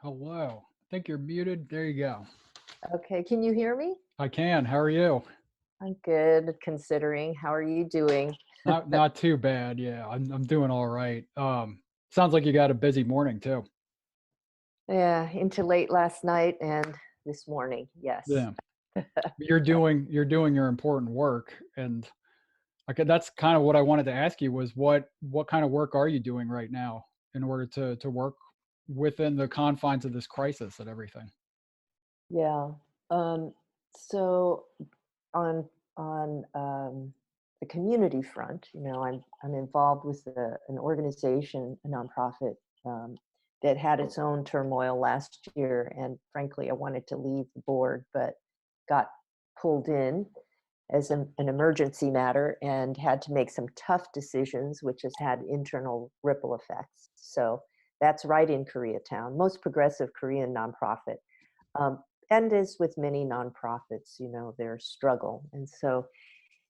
Hello. I think you're muted. There you go. Okay, can you hear me? I can. How are you? I'm good considering. How are you doing? Not too bad. Yeah, I'm doing all right. Sounds like you got a busy morning too. Yeah, into late last night and this morning. Yes. Yeah. You're doing your important work, and that's kind of what I wanted to ask you was what kind of work are you doing right now in order to work within the confines of this crisis and everything? Yeah. Um, so on on the community front, I'm involved with an organization, a nonprofit that had its own turmoil last year, and frankly, I wanted to leave the board, but got pulled in as an emergency matter and had to make some tough decisions, which has had internal ripple effects. So that's right in Koreatown, most progressive Korean nonprofit. Um, and as with many nonprofits, their struggle. And so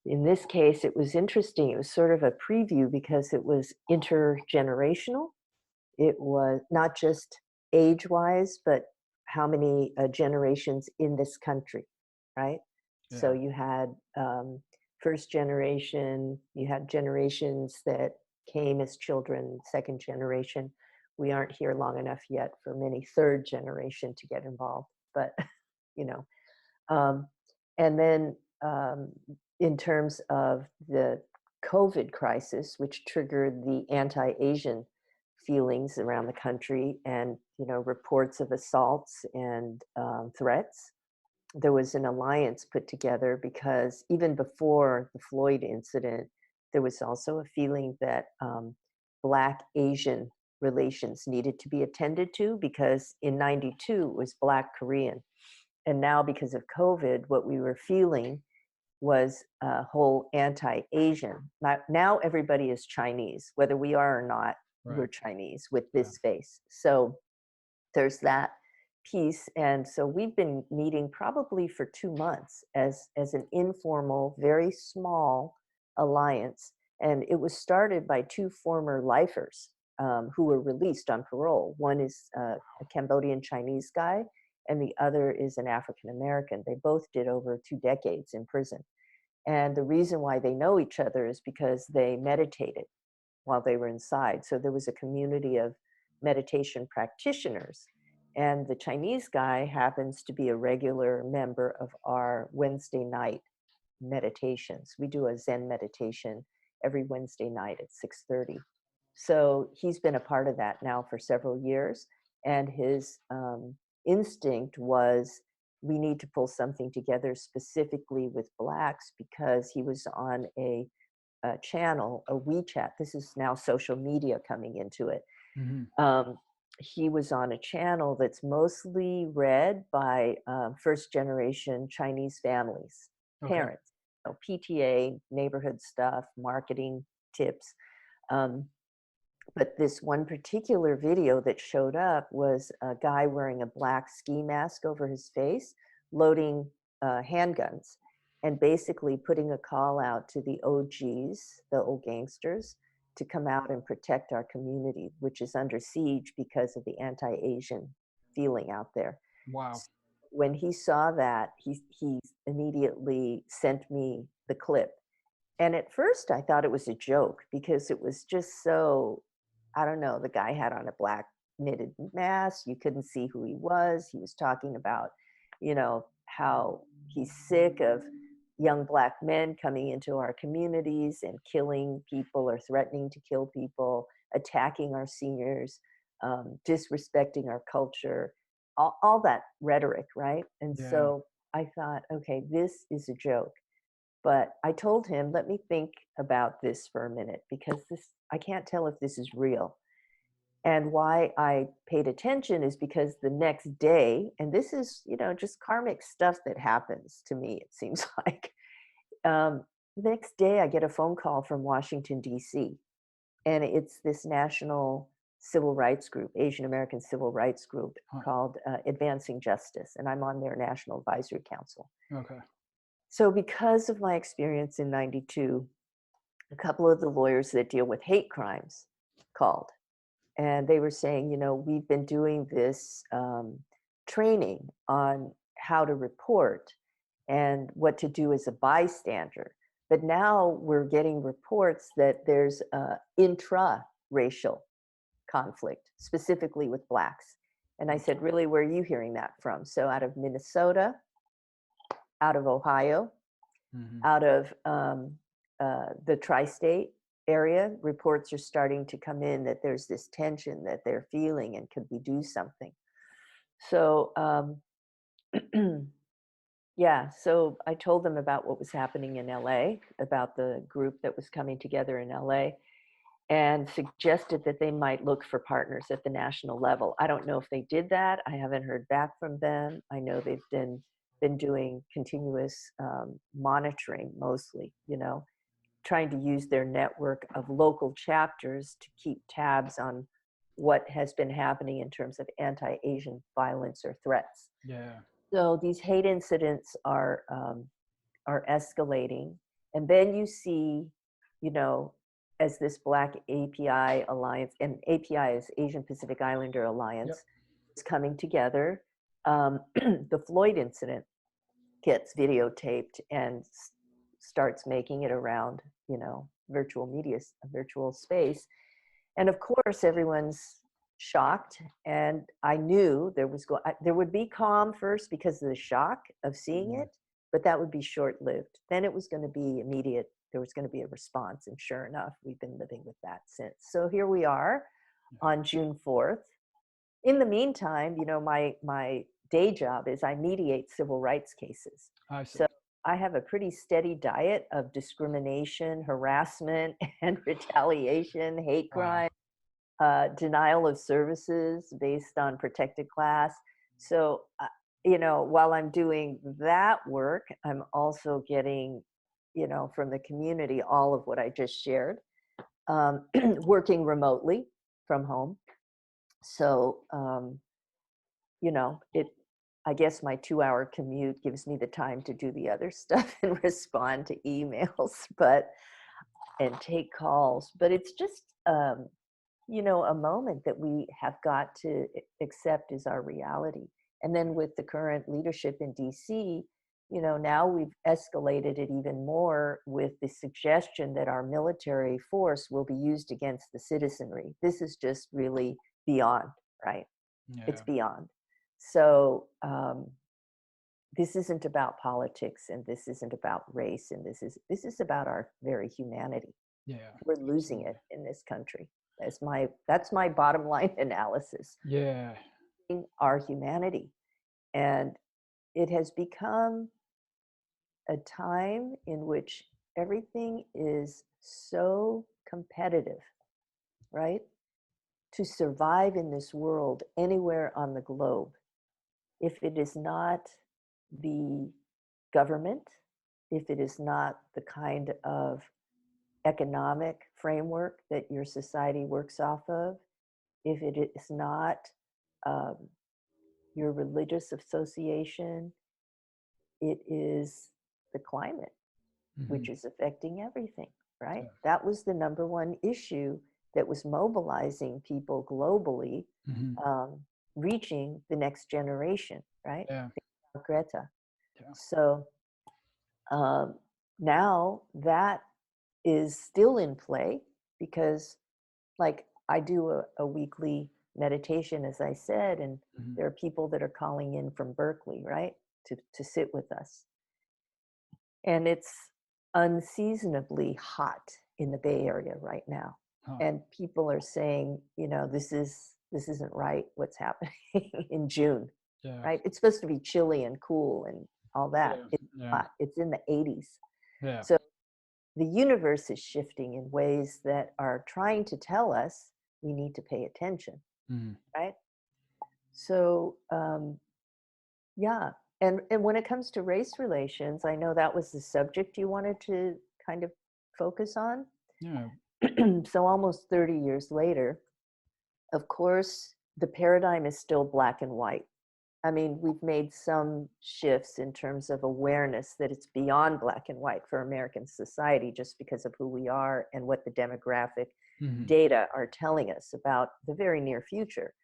in this case, it was interesting. It was sort of a preview because it was intergenerational. It was not just age wise, but how many generations in this country, right? So Yeah. you had first generation, you had generations that came as children, second generation. We aren't here long enough yet for many third generation to get involved, but you know, um, and then in terms of the COVID crisis, which triggered the anti-Asian feelings around the country, and reports of assaults and threats, there was an alliance put together because even before the Floyd incident, there was also a feeling that Black Asian relations needed to be attended to because in 92 it was Black Korean. And now, because of COVID, what we were feeling was a whole anti-Asian. Now everybody is Chinese, whether we are or not, we're Right. Chinese with Yeah. this face. So there's that piece. And so we've been meeting probably for 2 months as an informal, very small alliance. And it was started by two former lifers who were released on parole. One is a Cambodian Chinese guy, and the other is an African American. They both did over 2 decades in prison. And the reason why they know each other is because they meditated while they were inside. So there was a community of meditation practitioners. And the Chinese guy happens to be a regular member of our Wednesday night meditations. We do a Zen meditation every Wednesday night at 6:30. So he's been a part of that now for several years. And his instinct was we need to pull something together specifically with Blacks because he was on a channel, a WeChat. This is now social media coming into it. Hmm. Um, he was on a channel that's mostly read by first generation Chinese families, Okay. parents, PTA, neighborhood stuff, marketing tips. Um, but this one particular video that showed up was a guy wearing a black ski mask over his face, loading handguns, and basically putting a call out to the OGs, the old gangsters, to come out and protect our community, which is under siege because of the anti-Asian feeling out there. Wow. When he saw that, he immediately sent me the clip. And at first I thought it was a joke because it was just so, I don't know, the guy had on a black knitted mask. You couldn't see who he was. He was talking about, how he's sick of young Black men coming into our communities and killing people or threatening to kill people, attacking our seniors, disrespecting our culture, all that rhetoric, right? And Yeah. so I thought, okay, this is a joke. But I told him, let me think about this for a minute because I can't tell if this is real. And why I paid attention is because the next day, and this is, just karmic stuff that happens to me, it seems like. Next day, I get a phone call from Washington, D.C., and it's this national civil rights group, Asian American civil rights group Huh. called Advancing Justice, and I'm on their National Advisory Council. Okay. So, because of my experience in 92, a couple of the lawyers that deal with hate crimes called. and they were saying, we've been doing this training on how to report and what to do as a bystander. But now we're getting reports that there's intra-racial conflict, specifically with Blacks. And I said, really, where are you hearing that from? So out of Minnesota, out of Ohio, Mhm. out of the tri-state area, reports are starting to come in that there's this tension that they're feeling, and could we do something? So yeah, so I told them about what was happening in LA, about the group that was coming together in LA, and suggested that they might look for partners at the national level. I don't know if they did that. I haven't heard back from them. I know they've been doing continuous monitoring, mostly, trying to use their network of local chapters to keep tabs on what has been happening in terms of anti-Asian violence or threats. Yeah. So these hate incidents are escalating, and then you see, you know, as this Black API Alliance, and API is Asian Pacific Islander Yep. Alliance, is coming together. The Floyd incident gets videotaped and starts making it around, virtual media, a virtual space. And of course, everyone's shocked. And I knew there would be calm first because of the shock of seeing Mhm. it, but that would be short lived. Then it was going to be immediate. There was going to be a response. And sure enough, we've been living with that since. So here we are Yeah. on June 4th. In the meantime, my day job is I mediate civil rights cases. I So see. I have a pretty steady diet of discrimination, harassment, and retaliation, hate Wow. crime, denial of services based on protected class. So, while I'm doing that work, I'm also getting, from the community, all of what I just shared, working remotely from home. So, it, I guess my 2-hour commute gives me the time to do the other stuff and respond to emails, and take calls. But it's just, a moment that we have got to accept as our reality. And then with the current leadership in DC, now we've escalated it even more with the suggestion that our military force will be used against the citizenry. This is just really beyond, right? It's Yeah. beyond. So this isn't about politics, and this isn't about race, and this is about our very humanity. Yeah. We're losing Absolutely. it in this country. That's my bottom line analysis. Yeah. In our humanity, and it has become a time in which everything is so competitive, right? To survive in this world anywhere on the globe, if it is not the government, if it is not the kind of economic framework that your society works off of, if it is not um, your religious association, it is the climate, which Mhm. is affecting everything, right? Yeah. That was the number one issue that was mobilizing people globally, Mhm. um, reaching the next generation, right? Yeah. Greta. Yeah. So um, now that is still in play because, like, I do a weekly meditation, as I said, and Mhm. there are people that are calling in from Berkeley, right, to sit with us. And it's unseasonably hot in the Bay Area right now. Huh. And people are saying, this isn't right what's happening in June, Yeah. right? It's supposed to be chilly and cool and all that. Yeah. It's Yeah. hot. It's in the 80s. Yeah. So the universe is shifting in ways that are trying to tell us we need to pay attention, Mhm. right? So yeah, and when it comes to race relations, I know that was the subject you wanted to kind of focus on. Yeah. So almost 30 years later, of course, the paradigm is still black and white. I mean, we've made some shifts in terms of awareness that it's beyond black and white for American society just because of who we are and what the demographic Mhm. data are telling us about the very near future.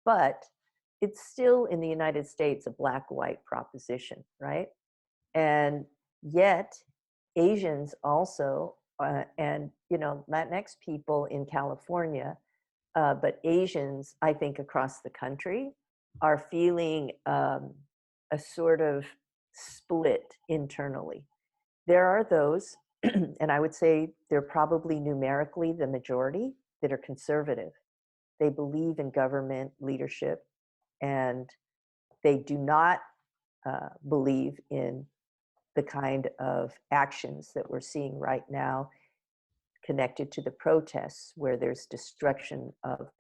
But it's still in the United States a black white proposition, right? And yet, Asians also, and Latinx people in California, but Asians, I think, across the country are feeling a sort of split internally. There are those, and I would say they're probably numerically the majority, that are conservative. They believe in government leadership, and they do not believe in the kind of actions that we're seeing right now connected to the protests, where there's destruction of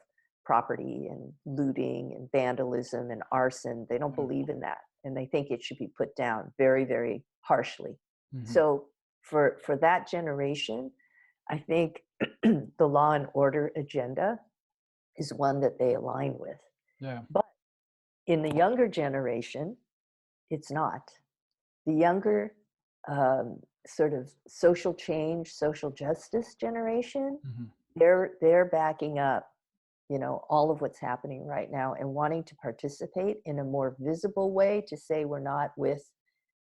property and looting and vandalism and arson. They don't Yeah. believe in that, and they think it should be put down very, very harshly. Mhm. So for that generation, I think the law and order agenda is one that they align with. Yeah. But in the younger generation, it's not. The younger sort of social change, social justice generation, Mhm. they're backing up, all of what's happening right now and wanting to participate in a more visible way to say we're not with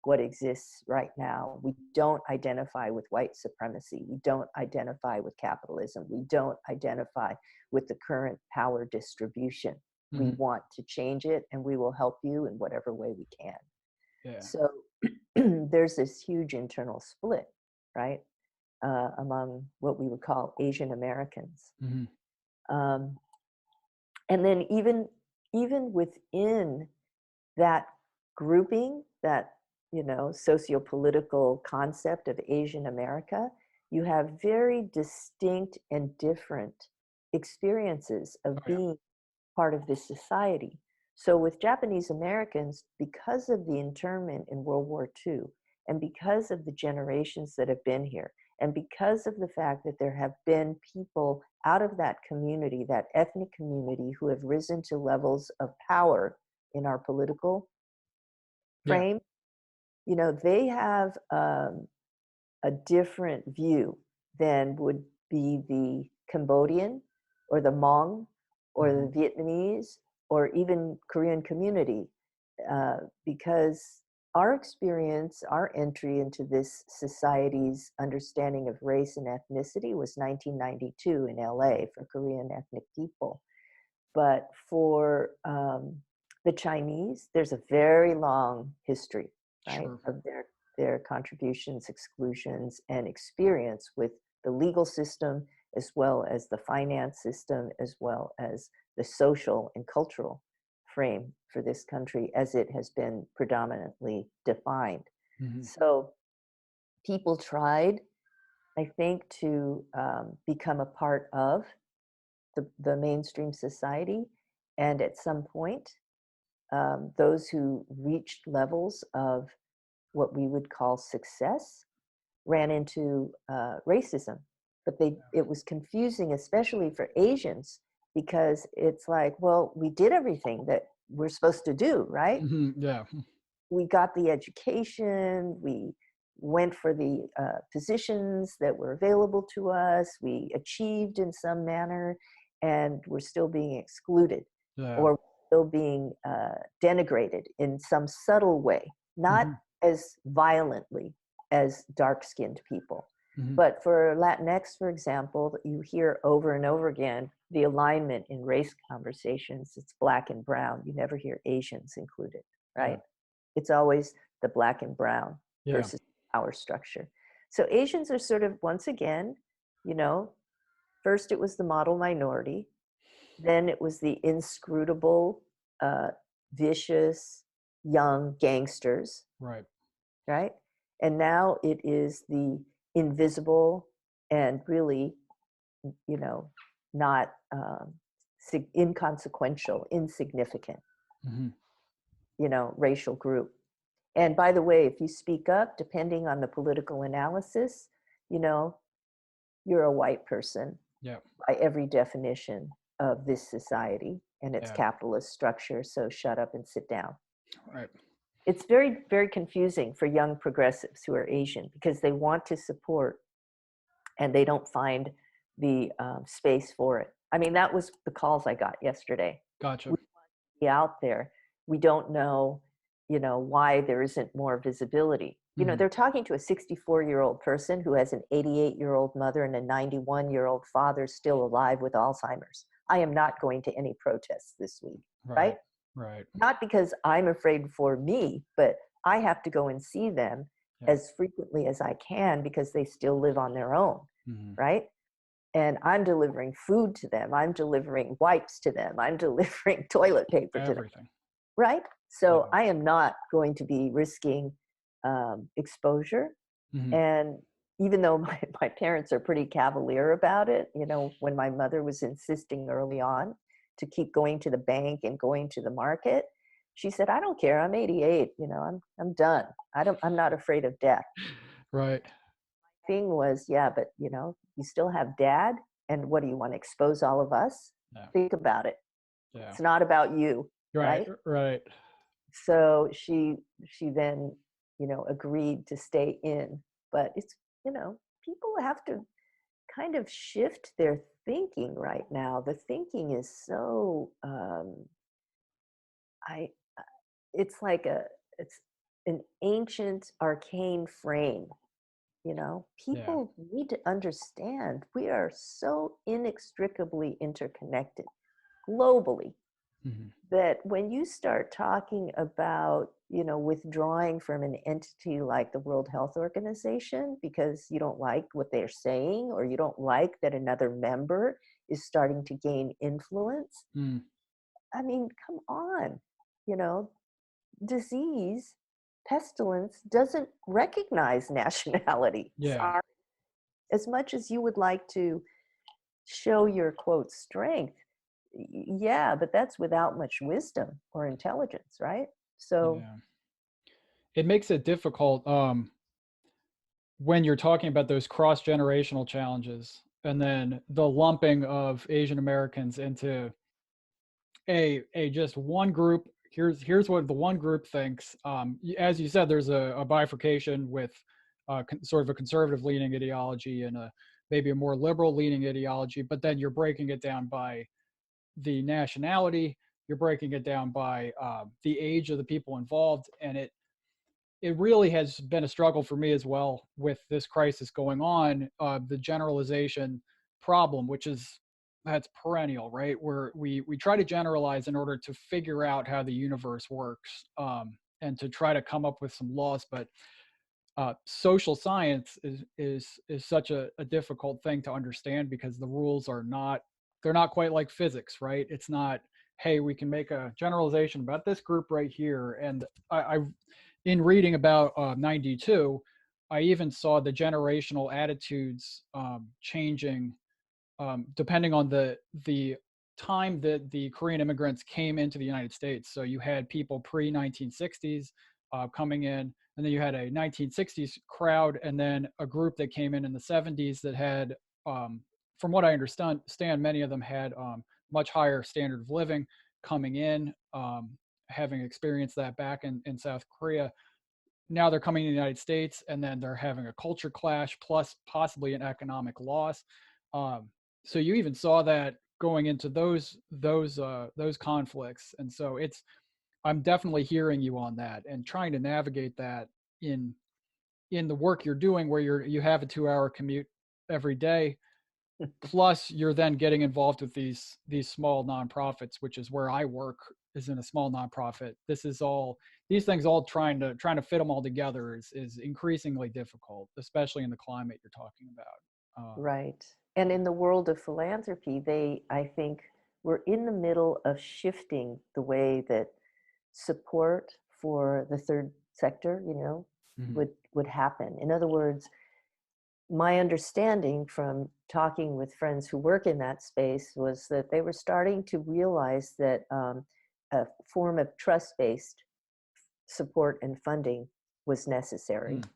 what exists right now. We don't identify with white supremacy. We don't identify with capitalism. We don't identify with the current power distribution. We Mhm. want to change it, and we will help you in whatever way we can. Yeah. So there's this huge internal split, right, among what we would call Asian Americans. Mhm. Um, and then even within that grouping, that socio-political concept of Asian America, you have very distinct and different experiences of Oh, yeah. being part of this society. So with Japanese Americans, because of the internment in World War II, and because of the generations that have been here, and because of the fact that there have been people out of that community, that ethnic community, who have risen to levels of power in our political Yeah. frame, they have a different view than would be the Cambodian or the Hmong or the Mhm. Vietnamese or even Korean community, because our experience, our entry into this society's understanding of race and ethnicity was 1992 in LA for Korean ethnic people. But for the Chinese, there's a very long history, right, Sure. of their contributions, exclusions, and experience with the legal system, as well as the finance system, as well as the social and cultural frame for this country as it has been predominantly defined. Mhm. So people tried, I think, to become a part of the mainstream society. And at some point, those who reached levels of what we would call success ran into racism. But it was confusing, especially for Asians, because it's like, well, we did everything that we're supposed to do, right? Mhm. Yeah. We got the education, we went for the positions that were available to us, we achieved in some manner, and we're still being excluded Yeah. or still being denigrated in some subtle way, not Mhm. as violently as dark skinned people. Mhm. But for Latinx, for example, you hear over and over again the alignment in race conversations. It's black and brown. You never hear Asians included, Yeah. right? It's always the black and brown Yeah. versus power structure. So Asians are sort of, once again, you know, first it was the model minority, then it was the inscrutable, uh, vicious young gangsters, Right. right? And now it is the invisible and really, you know, not inconsequential, insignificant, Mhm. racial group. And by the way, if you speak up, depending on the political analysis, you know, you're a white person Yeah. by every definition of this society. and it's Yeah. capitalist structure, so shut up and sit down. Right. It's very, very confusing for young progressives who are Asian because they want to support and they don't find the space for it. I mean, that was the calls I got yesterday. Gotcha. We be out there. We don't know, why there isn't more visibility. Hmm. They're talking to a 64-year-old person who has an 88-year-old mother and a 91-year-old father still alive with Alzheimer's. I am not going to any protests this week, right? Right. Right. Not because I'm afraid for me, but I have to go and see them Yeah. as frequently as I can because they still live on their own, Hmm. right? And I'm delivering food to them. I'm delivering wipes to them. I'm delivering toilet paper to them, Everything. right? So Yeah. I am not going to be risking exposure. Hmm. And even though my parents are pretty cavalier about it, when my mother was insisting early on to keep going to the bank and going to the market, she said, "I don't care. I'm 88. I'm done. I'm not afraid of death." Right. Thing was, yeah, but you still have dad, and what do you want to expose all of us? Yeah. Think about it. Yeah. It's not about you, Right. right? Right. So she then, agreed to stay in. But people have to kind of shift their thinking right now. The thinking is so I it's like it's an ancient arcane frame. Yeah. People need to understand we are so inextricably interconnected globally Hmm. that when you start talking about, withdrawing from an entity like the World Health Organization because you don't like what they're saying or you don't like that another member is starting to gain influence, Mm. I mean, come on, you know, disease, pestilence doesn't recognize nationality. Yeah. Sorry. As much as you would like to show your quote strength, yeah, but that's without much wisdom or intelligence, right? So Yeah. It makes it difficult when you're talking about those cross generational challenges and then the lumping of Asian Americans into a just one group. Here's what the one group thinks. As you said, there's a bifurcation with sort of a conservative leaning ideology and maybe a more liberal leaning ideology, but then you're breaking it down by the nationality, you're breaking it down by the age of the people involved, and it really has been a struggle for me as well with this crisis going on. The generalization problem, which is that's perennial, right? Where we try to generalize in order to figure out how the universe works, and to try to come up with some laws. But social science is such a difficult thing to understand because the rules are not they're not quite like physics, right? It's not, hey, we can make a generalization about this group right here. And I in reading about 92, I even saw the generational attitudes changing depending on the time that the Korean immigrants came into the United States. So you had people pre 1960s coming in, and then you had a 1960s crowd, and then a group that came in the 70s that had, from what I understand, many of them had much higher standard of living coming in, having experienced that back in South Korea. Now they're coming to the United States, and then they're having a culture clash plus possibly an economic loss. Um, so you even saw that going into those conflicts, and so it's I'm definitely hearing you on that and trying to navigate that in in the work you're doing, where you have a 2 hour commute every day, plus you're then getting involved with these small nonprofits, which is where I work, is in a small nonprofit. This is all these things all trying to fit them all together is increasingly difficult, especially in the climate you're talking about. right. And in the world of philanthropy, I think, we're in the middle of shifting the way that support for the third sector, Mhm. would happen. In other words, my understanding from talking with friends who work in that space was that they were starting to realize that a form of trust-based support and funding was necessary Mm.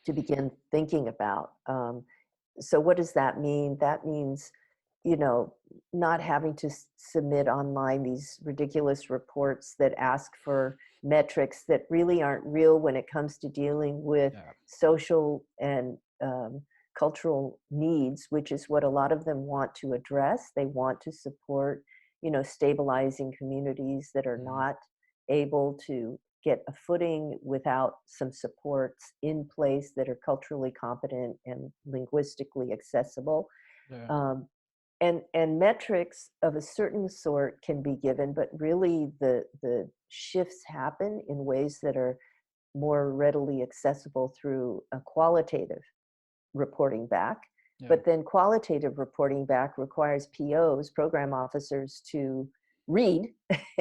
to begin thinking about. So what does that mean? That means you know, not having to submit online these ridiculous reports that ask for metrics that really aren't real when it comes to dealing with Yeah. social and cultural needs, which is what a lot of them want to address. They want to support, stabilizing communities that are Mhm. not able to get a footing without some supports in place that are culturally competent and linguistically accessible. Yeah. Um, and metrics of a certain sort can be given, but really the shifts happen in ways that are more readily accessible through a qualitative reporting back. Yeah. But then qualitative reporting back requires POs, program officers, to read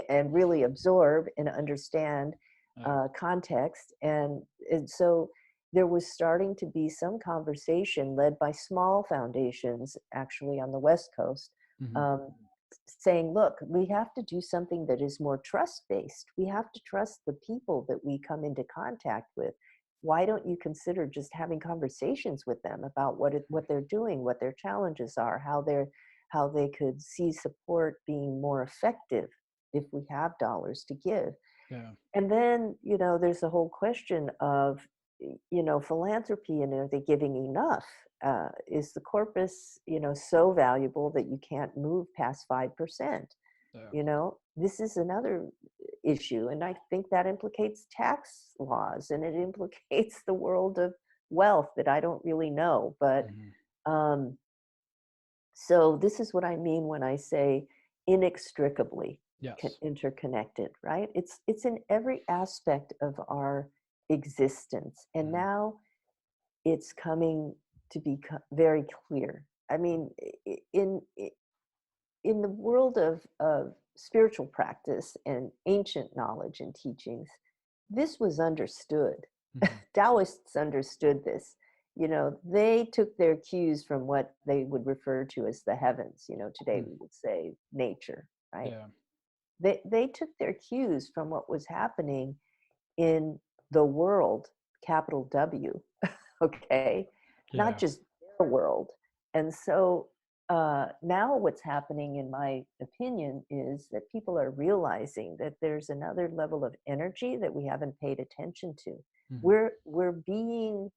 and really absorb and understand Yeah. context. And so there was starting to be some conversation led by small foundations, actually on the West Coast, Mhm. um, saying, look, we have to do something that is more trust based. We have to trust the people that we come into contact with. Why don't you consider just having conversations with them about what they're doing, what their challenges are, how they could see support being more effective if we have dollars to give. Yeah. And then, there's the whole question of, philanthropy, and are they giving enough? Is the corpus, so valuable that you can't move past 5%? Yeah. This is another issue, and I think that implicates tax laws, and it implicates the world of wealth that I don't really know. But Mhm. um, so this is what I mean when I say inextricably Yes. interconnected, right? It's in every aspect of our existence, and Mhm. now it's coming to be very clear. I mean, in the world of spiritual practice and ancient knowledge and teachings, this was understood. Mhm. Taoists understood this. They took their cues from what they would refer to as the heavens. Today Mm. we would say nature, right? Yeah. They took their cues from what was happening in the world, capital W, okay? Not Yeah. just their world. And so now what's happening, in my opinion, is that people are realizing that there's another level of energy that we haven't paid attention to. Mhm. We're being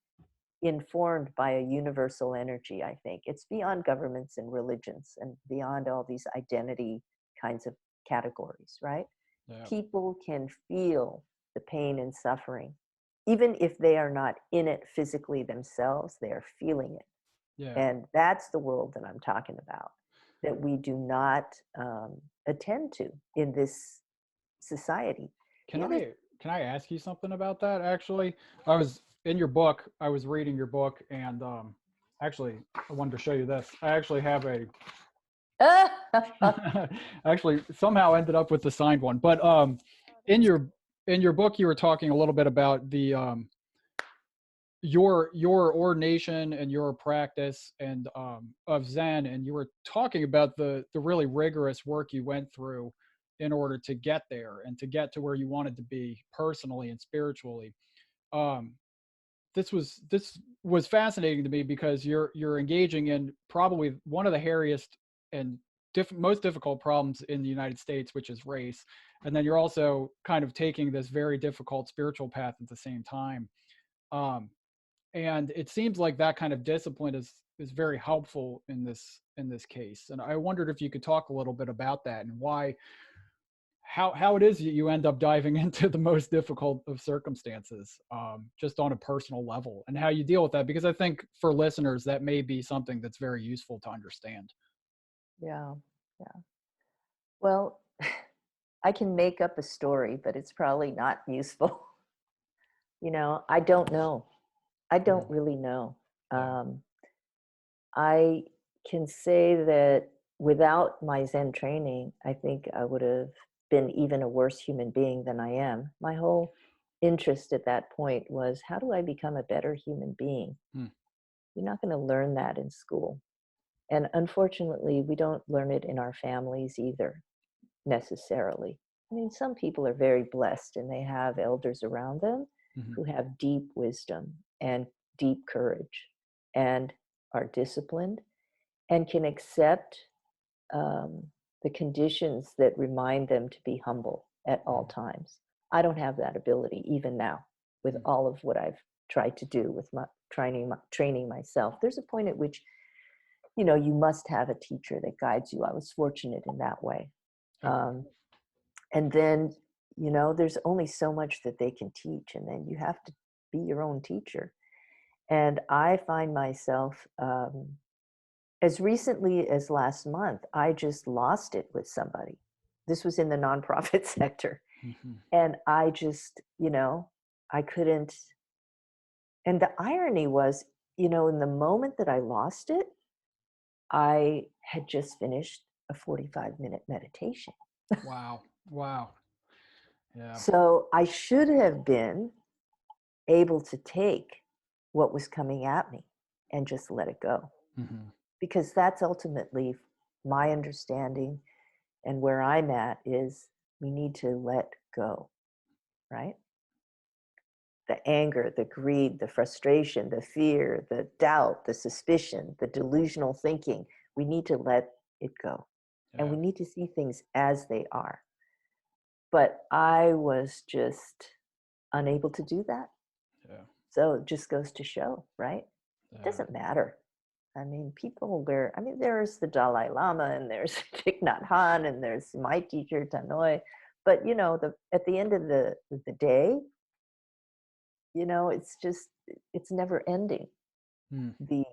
informed by a universal energy, I think. It's beyond governments and religions and beyond all these identity kinds of categories, right? Yeah. People can feel the pain and suffering. Even if they are not in it physically themselves, they are feeling it. Yeah. And that's the world that I'm talking about, that we do not attend to in this society. Can The other, I ask you something about that actually? I was in your book, I was reading your book and actually I wanted to show you this. I actually have a actually somehow ended up with the signed one. But in your book you were talking a little bit about the your ordination and your practice and of Zen, and you were talking about the really rigorous work you went through in order to get there and to get to where you wanted to be personally and spiritually. Um, this was fascinating to me because you're engaging in probably one of the hairiest and most difficult problems in the United States, which is race, and then you're also kind of taking this very difficult spiritual path at the same time. Um, and it seems like that kind of discipline is very helpful in this case, and I wondered if you could talk a little bit about that and why how it is that you end up diving into the most difficult of circumstances, just on a personal level, and how you deal with that, because I think for listeners that may be something that's very useful to understand. yeah, yeah. Well, I can make up a story, but it's probably not useful. I don't know. I don't Mhm. really know. Yeah. Um, I can say that without my Zen training, I think I would have been even a worse human being than I am. My whole interest at that point was, how do I become a better human being? Mm. You're not going to learn that in school. And unfortunately, we don't learn it in our families either, necessarily. I mean, some people are very blessed and they have elders around them Mhm. who have deep wisdom and deep courage and are disciplined and can accept. um, the conditions that remind them to be humble at all Mhm. times. I don't have that ability even now with Mhm. all of what I've tried to do with training myself. There's a point at which you must have a teacher that guides you. I was fortunate in that way. Okay. Um, and then there's only so much that they can teach, and then you have to be your own teacher. And I find myself, as recently as last month, I just lost it with somebody. This was in the nonprofit sector. Mhm. And I just, I couldn't. And the irony was, in the moment that I lost it, I had just finished a 45-minute meditation. Wow. Wow. Yeah. So I should have been able to take what was coming at me and just let it go, Mhm. because that's ultimately my understanding, and where I'm at is we need to let go, right? The anger, the greed, the frustration, the fear, the doubt, the suspicion, the delusional thinking, we need to let it go. And we Yeah. need to see things as they are. But I was just unable to do that. Yeah. So it just goes to show, right? It Yeah. doesn't matter. I mean, there's the Dalai Lama, and there's Thich Nhat Hanh, and there's my teacher, Tanoi. But, at the end of the day, it's never ending. Mm. The,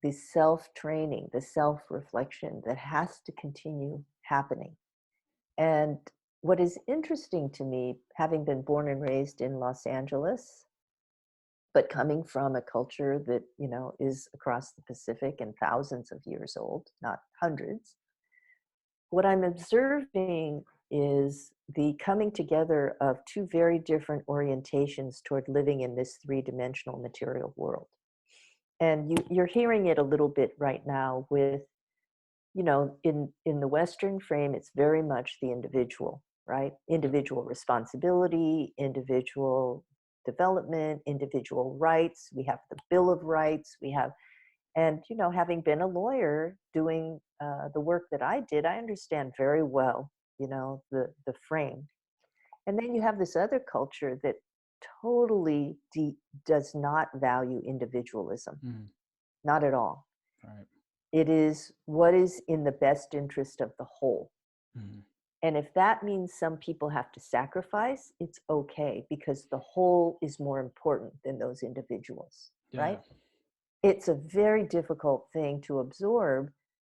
the self training, the self reflection that has to continue happening. And what is interesting to me, having been born and raised in Los Angeles, but coming from a culture that, is across the Pacific and thousands of years old, not hundreds, what I'm observing is the coming together of two very different orientations toward living in this three-dimensional material world. And you're hearing it a little bit right now with, in the Western frame, it's very much the individual, right? Yep. Individual responsibility, individual development, individual rights. We have the Bill of Rights. And having been a lawyer doing the work that I did, I understand very well, the frame. And then you have this other culture that totally does not value individualism, Mhm. not at all. Right. It is what is in the best interest of the whole. Mhm. And if that means some people have to sacrifice, it's okay, because the whole is more important than those individuals, Yeah. right? It's a very difficult thing to absorb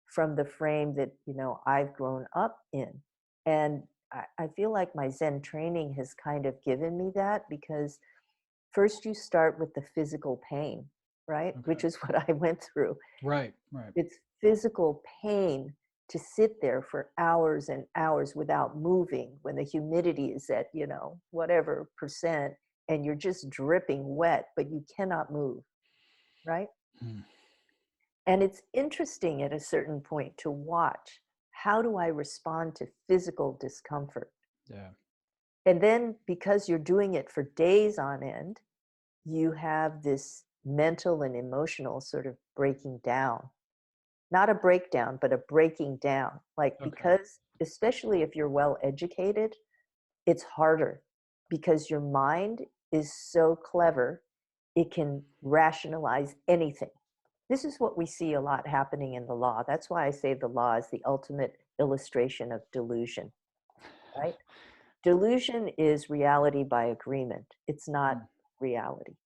from the frame that, I've grown up in. And I feel like my Zen training has kind of given me that, because first you start with the physical pain, right? Okay. Which is what I went through. Right. Right. It's physical pain to sit there for hours and hours without moving when the humidity is at, whatever percent, and you're just dripping wet, but you cannot move, right? Mm. And it's interesting at a certain point to watch, how do I respond to physical discomfort? Yeah. And then, because you're doing it for days on end, you have this mental and emotional sort of breaking down. Not a breakdown, but a breaking down. Like, Okay. because, especially if you're well educated, it's harder, because your mind is so clever, it can rationalize anything. This is what we see a lot happening in the law. That's why I say the law is the ultimate illustration of delusion, right? Delusion is reality by agreement. It's not Mm. reality.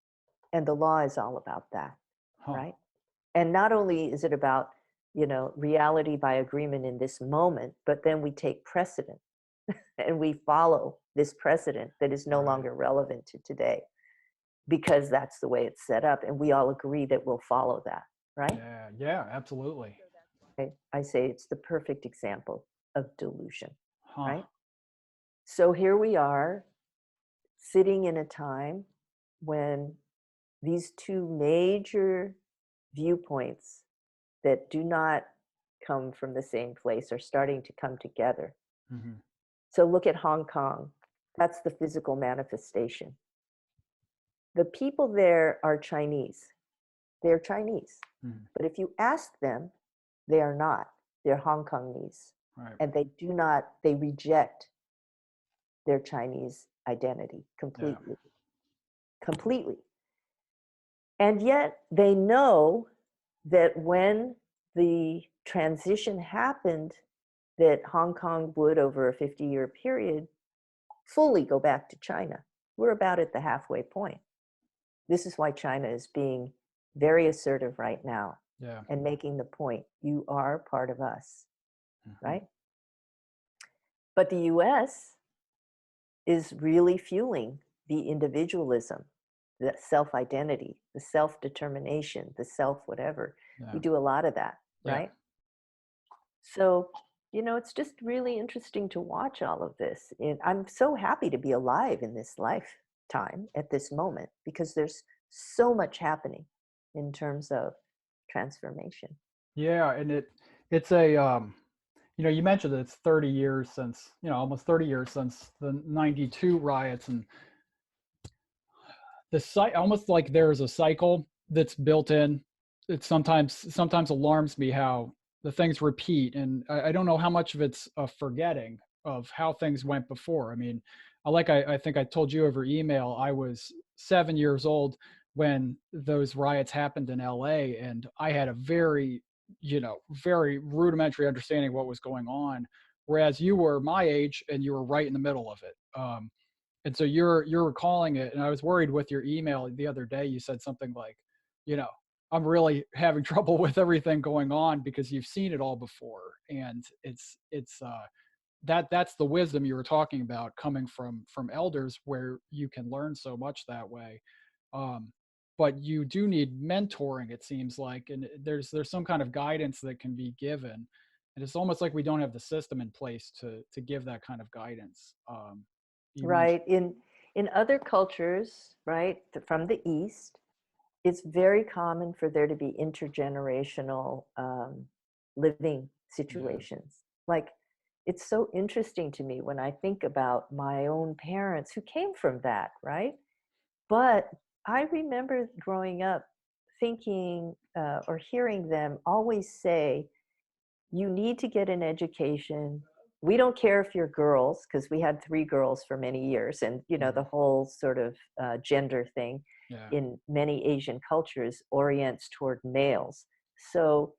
And the law is all about that, Huh. right? And not only is it about, reality by agreement in this moment, but then we take precedent and we follow this precedent that is no Right. longer relevant to today, because that's the way it's set up. And we all agree that we'll follow that, right? Yeah. Yeah. Absolutely. I say it's the perfect example of delusion, Huh. right? So here we are, sitting in a time when these two major viewpoints that do not come from the same place are starting to come together. Mhm. So look at Hong Kong. That's the physical manifestation. The people there are Chinese. They're Chinese. Mhm. But if you ask them, they are not. they're Hong Kongese, Right. and they reject their Chinese identity Yeah. completely, completely. And yet they know that when the transition happened, that Hong Kong would, over a 50-year period, fully go back to China. We're about at the halfway point. This is why China is being very assertive right now Yeah. and making the point, you are part of us, Mhm. right? But the US is really fueling the individualism, the self identity, the self determination, the self whatever. We Yeah. do a lot of that, Yeah. right? So, it's just really interesting to watch all of this. And I'm so happy to be alive in this lifetime at this moment because there's so much happening in terms of transformation. Yeah, and it's a you mentioned that it's 30 years since, almost 30 years since the 92 riots, and almost like there's a cycle that's built in. It sometimes alarms me how the things repeat, and I don't know how much of it's a forgetting of how things went before. I mean, I think I told you over email, I was 7 years old when those riots happened in LA, and I had a very rudimentary understanding of what was going on, whereas you were my age and you were right in the middle of it. And so you're recalling it, and I was worried with your email the other day. You said something like, you know, I'm really having trouble with everything going on because you've seen it all before, and that's the wisdom you were talking about coming from elders, where you can learn so much that way. Um, but you do need mentoring, it seems like, and there's some kind of guidance that can be given, and it's almost like we don't have the system in place to give that kind of guidance. You mentioned. Right. In other cultures, right, from the East, it's very common for there to be intergenerational living Yeah. situations. Like, it's so interesting to me when I think about my own parents who came from that, right? But I remember growing up thinking or hearing them always say, you need to get an education. We don't care if you're girls, because we had three girls for many years, and Mhm. the whole sort of gender thing Yeah. in many Asian cultures orients toward males. So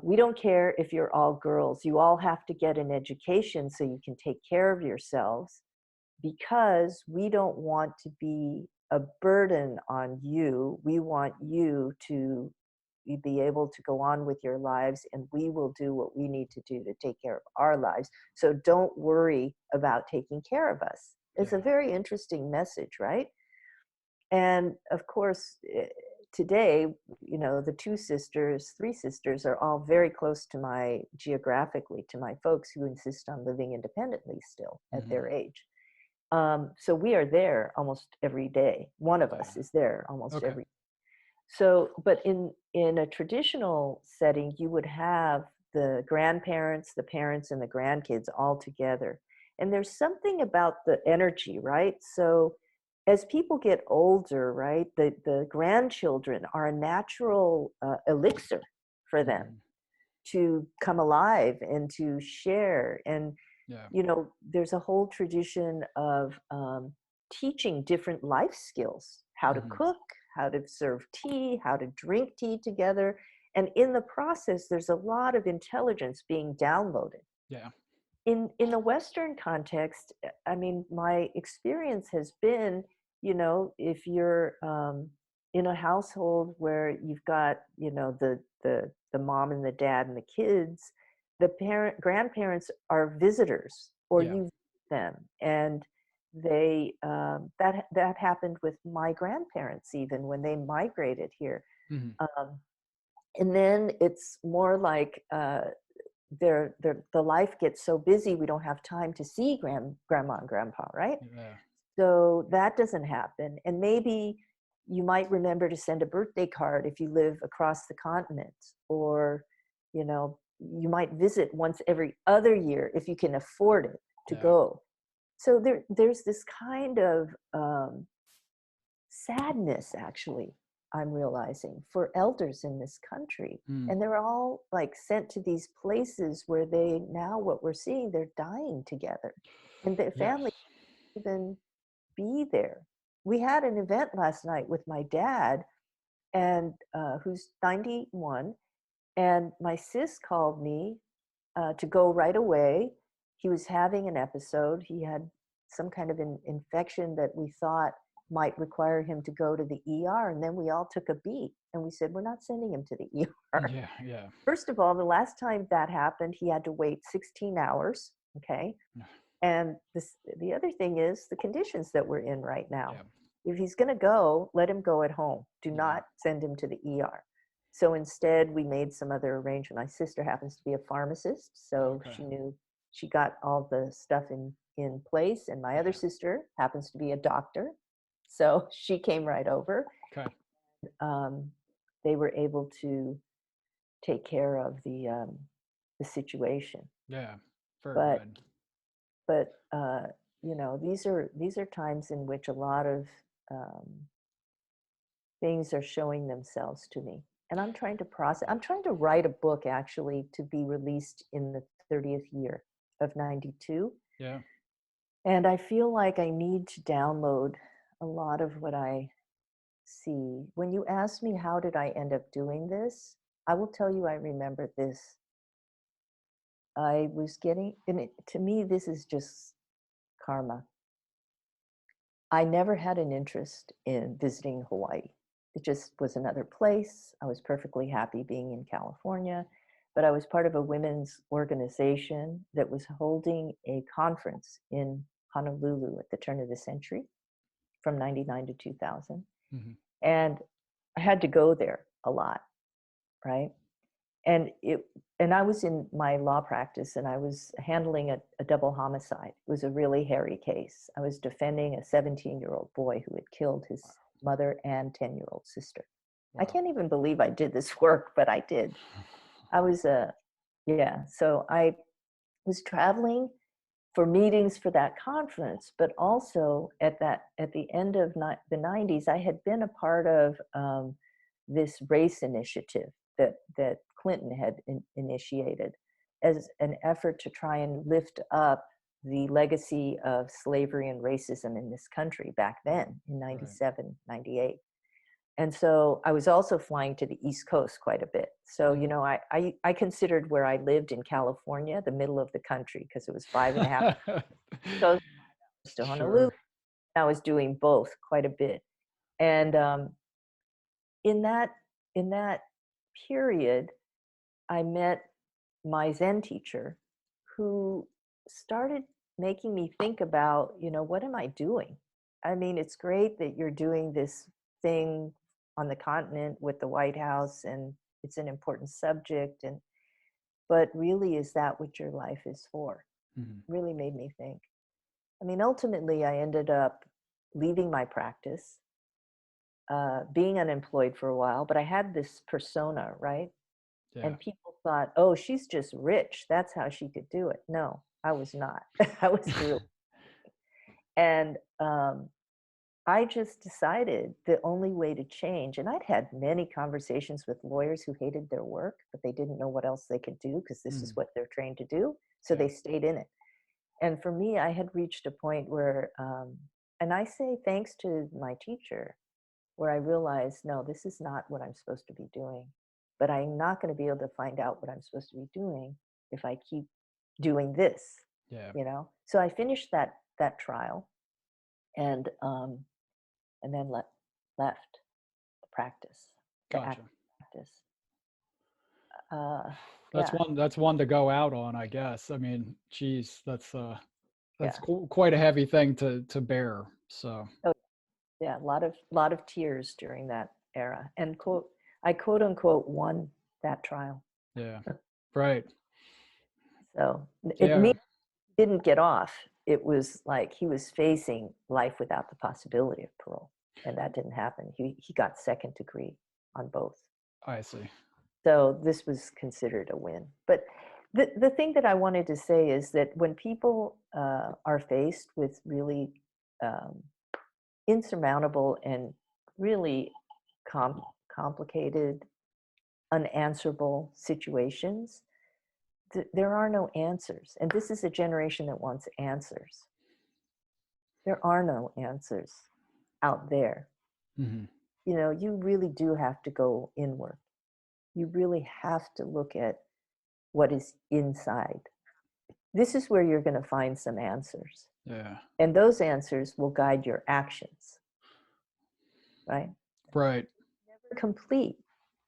we don't care if you're all girls. You all have to get an education so you can take care of yourselves, because we don't want to be a burden on you. We want you to be able to go on with your lives, and we will do what we need to do to take care of our lives. So don't worry about taking care of us. It's a Yeah. very interesting message, right? And of course, today, the three sisters are all very close to geographically to my folks, who insist on living independently still at Mhm. their age. So we are there almost every day. One of Yeah. us is there almost Okay. every. So, but in a traditional setting, you would have the grandparents, the parents, and the grandkids all together. And there's something about the energy, right? So as people get older, right, the grandchildren are a natural elixir for them Mhm. to come alive and to share. And Yeah. there's a whole tradition of teaching different life skills, how to Mhm. cook, how to serve tea, how to drink tea together. And in the process, there's a lot of intelligence being downloaded. Yeah. In the Western context, I mean, my experience has been, if you're in a household where you've got, the mom and the dad and the kids, the grandparents are visitors, or Yeah. you visit them, and that happened with my grandparents even when they migrated here. Mhm. Um, and then it's more like the life gets so busy we don't have time to see grandma and grandpa, right? Yeah. So that doesn't happen. And maybe you might remember to send a birthday card if you live across the continent, or you might visit once every other year if you can afford it to Yeah. go. So there's this kind of sadness, actually, I'm realizing, for elders in this country. Mm. And they're all like sent to these places where they now, what we're seeing, they're dying together. And their Yes. family even be there. We had an event last night with my dad, and who's 91, and my sis called me to go right away. He was having an episode. He had some kind of an infection that we thought might require him to go to the ER. And then we all took a beat and we said, we're not sending him to the ER. Yeah, yeah. First of all, the last time that happened, he had to wait 16 hours. Okay. And the other thing is the conditions that we're in right now. Yeah, If he's going to go, let him go at home. Do yeah. not send him to the ER. So instead, we made some other arrangement. My sister happens to be a pharmacist, so Okay, she knew she got all the stuff in place. And my other yeah. sister happens to be a doctor, so she came right over. Okay, Um, they were able to take care of the situation. yeah. Very But good. but you know, these are times in which a lot of um, things are showing themselves to me, and I'm trying to process. I'm trying to write a book actually to be released in the 30th year of 92, Yeah, and I feel like I need to download a lot of what I see. When you ask me how did I end up doing this, I will tell you I remember this. I was getting, and to me, this is just karma. I never had an interest in visiting Hawaii. It just was another place. I was perfectly happy being in California, but I was part of a women's organization that was holding a conference in Honolulu at the turn of the century from 99 to 2000. hmm, And I had to go there a lot, right? And I was in my law practice and I was handling a double homicide. It was a really hairy case. I was defending a 17-year-old boy who had killed his mother and 10-year-old sister. I wow. can't even believe I did this work, but I did. I was a Yeah, so I was traveling for meetings for that conference, but also at the end of the 90s, I had been a part of this race initiative that Clinton had initiated as an effort to try and lift up the legacy of slavery and racism in this country back then in Right. 97, 98. And so I was also flying to the East Coast quite a bit. So, you Mhm. know, I considered where I lived in California the middle of the country because it was 5.5 coast to Honolulu. Sure. I was doing both quite a bit. And in that in that period, I met my Zen teacher who started making me think about, you know, what am I doing? I mean, it's great that you're doing this thing on the continent with the White House and it's an important subject and but really is that what your life is for? Mhm. Really made me think. I mean, ultimately I ended up leaving my practice, being unemployed for a while, but I had this persona, right? Yeah. And people thought, "Oh, she's just rich. That's how she could do it." No, I was not. I was real. And I just decided the only way to change, and I'd had many conversations with lawyers who hated their work, but they didn't know what else they could do because this is Mhm. what they're trained to do. So Yeah. they stayed in it. And for me, I had reached a point where, and I say thanks to my teacher, where I realized, no, this is not what I'm supposed to be doing. But I'm not going to be able to find out what I'm supposed to be doing if I keep doing this, Yeah. you know. So I finished that trial, and then left the practice, the Gotcha. acting practice. Uh, That's yeah, one to go out on, I guess. I mean, geez, that's yeah, quite a heavy thing to bear. So, oh, yeah. A lot of tears during that era, and I quote unquote won that trial. yeah. Right. So it Yeah, didn't get off. It was like he was facing life without the possibility of parole, and that didn't happen. He got second degree on both. I see. So this was considered a win. But the thing that I wanted to say is that when people are faced with really um, insurmountable and really complicated, unanswerable situations, there are no answers. And this is a generation that wants answers. There are no answers out there. Mhm. You know, you really do have to go inward. You really have to look at what is inside. This is where you're going to find some answers. Yeah. And those answers will guide your actions, right? Right. Never complete.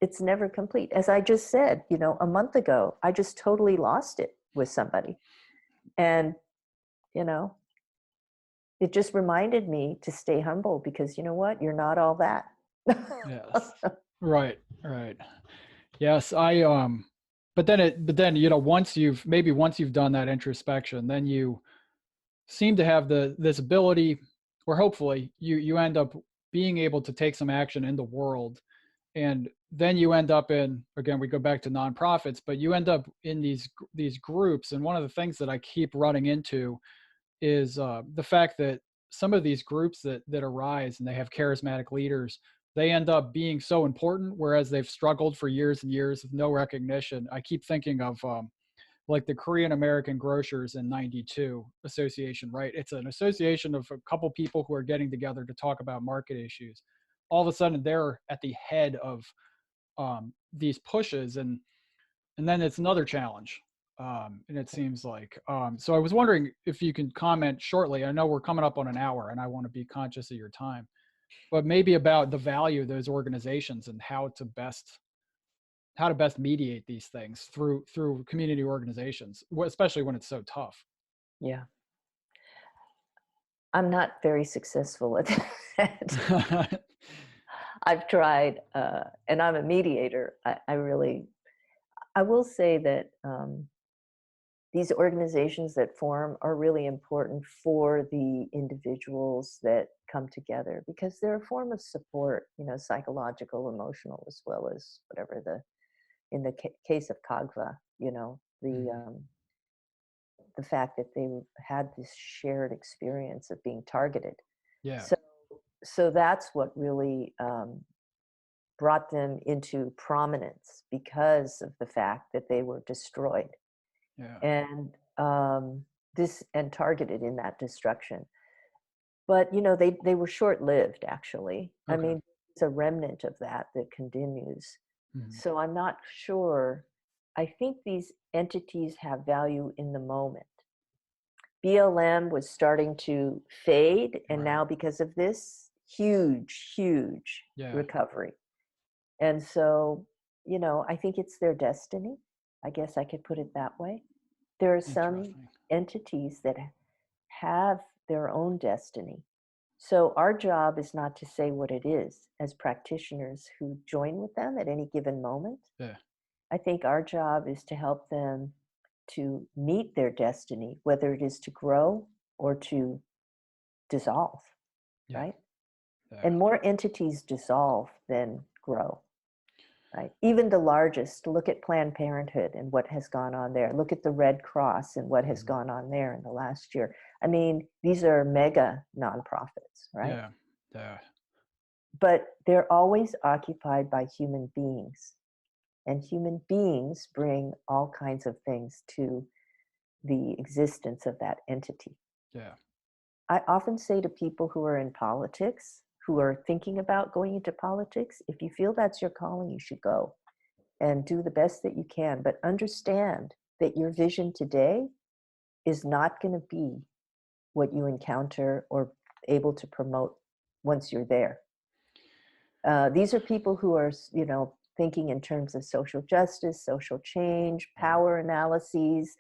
It's never complete. As I just said, you know, a month ago, I just totally lost it with somebody. And, you know, it just reminded me to stay humble because you know what? You're not all that. Yes. Right. Right. Yes, but then, once you've done that introspection, then you seem to have this ability, or hopefully you end up being able to take some action in the world. And then you end up in, again, we go back to nonprofits, but you end up in these groups. And one of the things that I keep running into is the fact that some of these groups that arise and they have charismatic leaders, they end up being so important, whereas they've struggled for years and years with no recognition. I keep thinking of like the Korean American Grocers in '92 association, right? It's an association of a couple people who are getting together to talk about market issues. All of a sudden, they're at the head of these pushes, and then it's another challenge. And it seems like so. I was wondering if you can comment shortly. I know we're coming up on an hour, and I want to be conscious of your time, but maybe about the value of those organizations and how to best mediate these things through community organizations, especially when it's so tough. Yeah. I'm not very successful at that. I've tried, and I'm a mediator. I will say that these organizations that form are really important for the individuals that come together because they're a form of support, you know, psychological, emotional, as well as whatever in the case of Kagva, you know, Mhm. the fact that they had this shared experience of being targeted. Yeah, So, so that's what really brought them into prominence because of the fact that they were destroyed yeah, and this and targeted in that destruction. But you know, they were short-lived. Actually, I okay. mean, it's a remnant of that that continues. Mhm. So I'm not sure. I think these entities have value in the moment. BLM was starting to fade, and Right. now because of this, huge Yeah, recovery. And so, you know, I think it's their destiny. I guess I could put it that way. There are some interesting. entities that have their own destiny. So our job is not to say what it is as practitioners who join with them at any given moment. Yeah, I think our job is to help them to meet their destiny, whether it is to grow or to dissolve, yeah, right? yeah. And more entities dissolve than grow. Right. Even the largest, look at Planned Parenthood and what has gone on there. Look at the Red Cross and what has Mhm. gone on there in the last year. I mean, these are mega nonprofits, right? Yeah, yeah, But they're always occupied by human beings. And human beings bring all kinds of things to the existence of that entity. yeah, I often say to people who are in politics, who are thinking about going into politics, if you feel that's your calling, you should go and do the best that you can. But understand that your vision today is not going to be what you encounter or able to promote once you're there. These are people who are, you know, thinking in terms of social justice, social change, right. power analyses,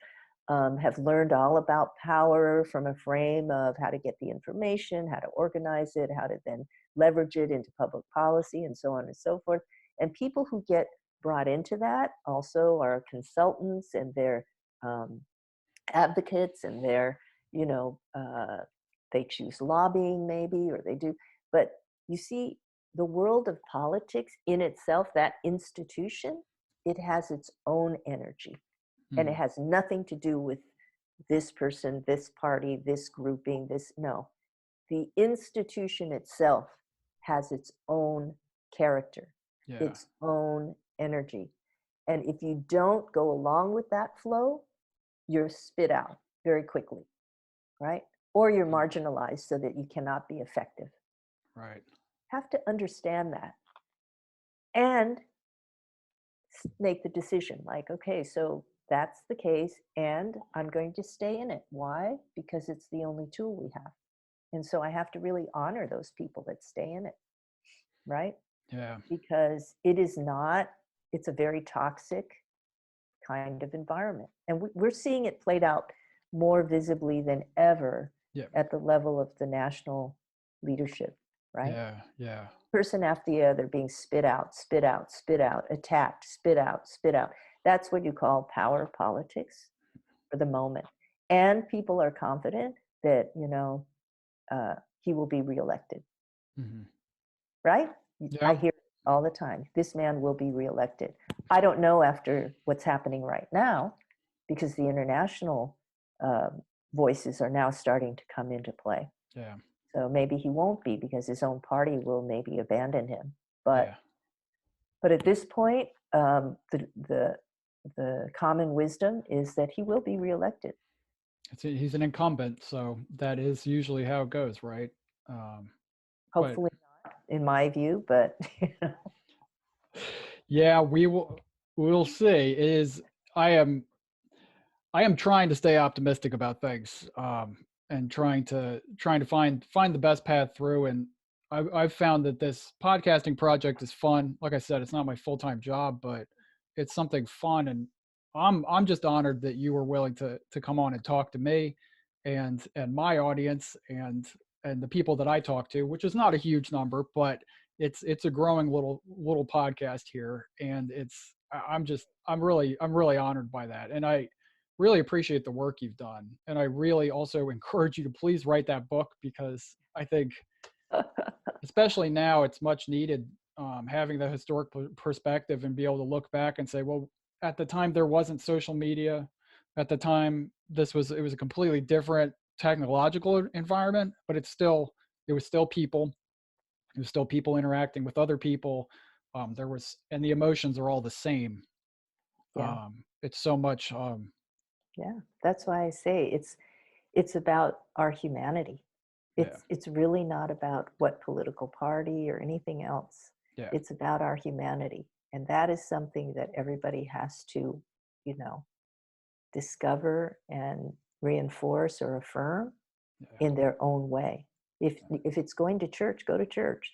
have learned all about power from a frame of how to get the information, how to organize it, how to then leverage it into public policy, and so on and so forth. And people who get brought into that also are consultants and they're um, advocates and they're, you know, they choose lobbying maybe, or they do. But you see, the world of politics in itself, that institution, it has its own energy and it Mhm. has nothing to do with this person, this party, this grouping, this, no. The institution itself has its own character, Yeah. its own energy. And if you don't go along with that flow, you're spit out very quickly, right? Or you're Yeah. marginalized so that you cannot be effective. Right. Have to understand that and make the decision like, okay, so that's the case, and I'm going to stay in it. Why? Because it's the only tool we have. And so I have to really honor those people that stay in it, right? Yeah. Because it is not, it's a very toxic kind of environment. And we're seeing it played out more visibly than ever Yeah. at the level of the national leadership, right? Yeah. Yeah. Person after the other being spit out, spit out, spit out, attacked, spit out, spit out. That's what you call power politics for the moment. And people are confident that, he will be reelected, Hmm. right? I Yeah. hear it all the time. This man will be reelected. I don't know after what's happening right now because the international voices are now starting to come into play. Yeah. So maybe he won't be because his own party will maybe abandon him. But Yeah. at this point, the common wisdom is that he will be reelected. He's an incumbent, so that is usually how it goes, right? Um, but Hopefully not, in my view, but yeah, we'll see. It is I am I am trying to stay optimistic about things, and trying to find the best path through. And I've found that this podcasting project is fun. Like I said, it's not my full time job, but it's something fun. And I'm just honored that you were willing to come on and talk to me, and my audience, and the people that I talk to, which is not a huge number, but it's a growing little podcast here, and I'm really honored by that, and I really appreciate the work you've done. And I really also encourage you to please write that book, because I think, especially now, it's much needed, having the historic perspective and be able to look back and say, well, at the time there wasn't social media. At the time, it was a completely different technological environment, but it was still people. It was still people interacting with other people. And the emotions are all the same. yeah, It's so much. yeah. That's why I say it's about our humanity. Yeah, It's really not about what political party or anything else. yeah, It's about our humanity. And that is something that everybody has to, you know, discover and reinforce or affirm yeah, in their own way. If it's going to church, go to church.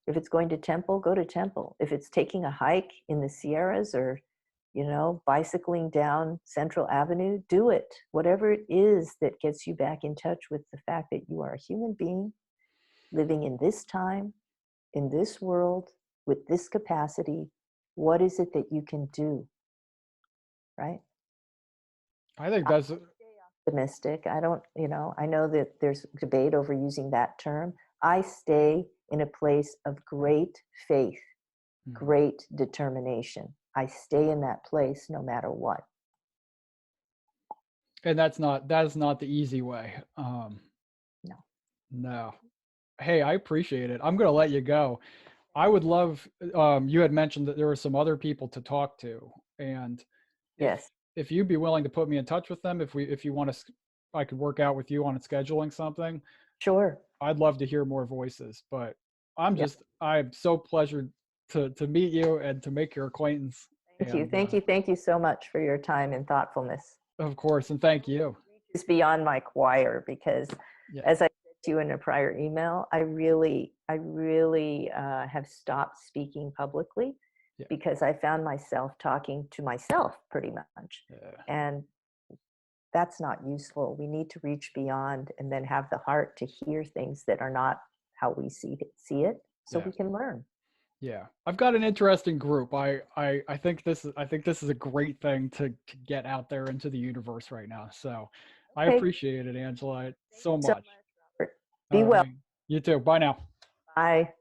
If it's going to temple, go to temple. If it's taking a hike in the Sierras or, bicycling down Central Avenue, do it. Whatever it is that gets you back in touch with the fact that you are a human being living in this time, in this world, with this capacity. What is it that you can do, right? I think that's Optimistic. I don't, I know that there's debate over using that term. I stay in a place of great faith, mhm. great determination. I stay in that place no matter what. And that is not the easy way. No. No. Hey, I appreciate it. I'm gonna let you go. I would love, you had mentioned that there were some other people to talk to, and if Yes. if you'd be willing to put me in touch with them, if you want to, I could work out with you on scheduling something. Sure. I'd love to hear more voices. But Yeah. I'm so pleasured to meet you and to make your acquaintance. Thank you. And Thank you. Thank you so much for your time and thoughtfulness. of course, and thank you. Is beyond my choir because, Yeah, as I said to you in a prior email, I really have stopped speaking publicly yeah, because I found myself talking to myself pretty much. yeah, And that's not useful. We need to reach beyond and then have the heart to hear things that are not how we see it so yeah. we can learn. Yeah, I've got an interesting group. I think this is a great thing to get out there into the universe right now. So I Okay. appreciate it, Angela, Thank so you so much. much, Robert. Be All well. right, you too. Bye now. Bye.